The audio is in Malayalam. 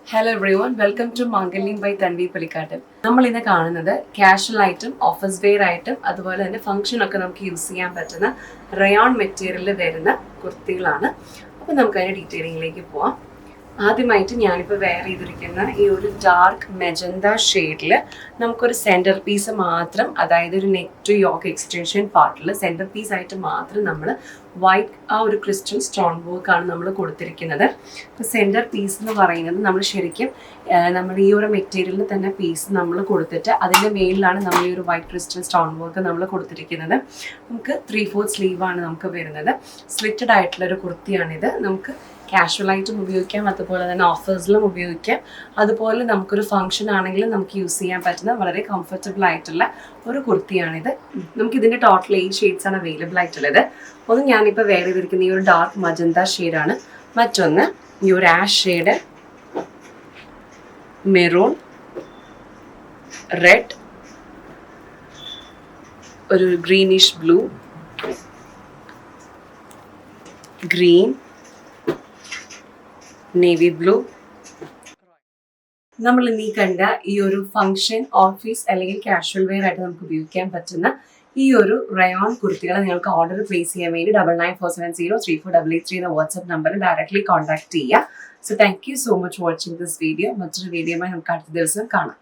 Hello everyone, welcome to Mangalyam by Thanvi Pulikkattu. നമ്മൾ ഇന്ന് കാണുന്നത് കാഷ്വൽ ആയിട്ടും ഓഫീസ് വെയർ ആയിട്ടും അതുപോലെ തന്നെ ഫംഗ്ഷൻ ഒക്കെ നമുക്ക് യൂസ് ചെയ്യാൻ പറ്റുന്ന റയോൺ മെറ്റീരിയലിൽ വരുന്ന കുർത്തികളാണ്. അപ്പോൾ നമുക്ക് അതിൻ്റെ ഡീറ്റെയിലിങ്ങിലേക്ക് പോവാം. ആദ്യമായിട്ട് ഞാനിപ്പോൾ വെയർ ചെയ്തിരിക്കുന്ന ഈ ഒരു ഡാർക്ക് മെജന്ത ഷെയ്ഡിൽ നമുക്കൊരു സെൻറ്റർ പീസ് മാത്രം, അതായത് ഒരു നെക്ക് ടു യോക്ക് എക്സ്റ്റൻഷൻ പാർട്ടിൽ സെൻറ്റർ പീസ് ആയിട്ട് മാത്രം നമ്മൾ വൈറ്റ് ആ ഒരു ക്രിസ്റ്റൽ സ്റ്റോൺ വർക്കാണ് നമ്മൾ കൊടുത്തിരിക്കുന്നത്. ഇപ്പോൾ സെൻറ്റർ പീസ് എന്ന് പറയുന്നത് നമ്മൾ ശരിക്കും നമ്മൾ ഈ ഒരു മെറ്റീരിയലിൽ തന്നെ പീസ് നമ്മൾ കൊടുത്തിട്ട് അതിൻ്റെ മേലിലാണ് നമ്മൾ ഈ ഒരു വൈറ്റ് ക്രിസ്റ്റൽ സ്റ്റോൺ വർക്ക് നമ്മൾ കൊടുത്തിരിക്കുന്നത്. നമുക്ക് 3/4 സ്ലീവാണ് നമുക്ക് വരുന്നത്. സ്ലിറ്റഡ് ആയിട്ടുള്ളൊരു കുർത്തിയാണിത്. നമുക്ക് കാഷ്വലായിട്ടും ഉപയോഗിക്കാം, അതുപോലെ തന്നെ ഓഫേഴ്സിലും ഉപയോഗിക്കാം. അതുപോലെ നമുക്കൊരു ഫംഗ്ഷൻ ആണെങ്കിലും നമുക്ക് യൂസ് ചെയ്യാൻ പറ്റുന്ന വളരെ കംഫർട്ടബിൾ ആയിട്ടുള്ള ഒരു കുർത്തിയാണിത്. നമുക്കിതിൻ്റെ ടോട്ടൽ 8 ഷെയ്ഡ്സാണ് അവൈലബിൾ ആയിട്ടുള്ളത്. ഒന്ന് ഞാനിപ്പോൾ വെയർ ചെയ്തിരിക്കുന്ന ഈ ഒരു ഡാർക്ക് മജന്ത ഷെയ്ഡാണ്. മറ്റൊന്ന് ഈ ഒരു ആഷ് ഷെയ്ഡ്, മെറൂൺ, റെഡ്, ഒരു greenish blue, green, navy blue. നമ്മൾ ഇന്ന് ഈ കണ്ട ഈ ഒരു ഫംഗ്ഷൻ, ഓഫീസ് അല്ലെങ്കിൽ കാഷ്വൽ വെയർ ആയിട്ട് നമുക്ക് ഉപയോഗിക്കാൻ പറ്റുന്ന ഈ ഒരു റയോൺ കുർത്തികൾ നിങ്ങൾക്ക് ഓർഡർ പ്ലേസ് ചെയ്യാൻ വേണ്ടി 9947034883 എന്ന വാട്സ്ആപ്പ് നമ്പറിൽ ഡയറക്ട്ലി കോൺടാക്ട് ചെയ്യുക. So thank you so much watching this video. മറ്റൊരു വീഡിയോയുമായി നമുക്ക് അടുത്ത ദിവസം കാണാം.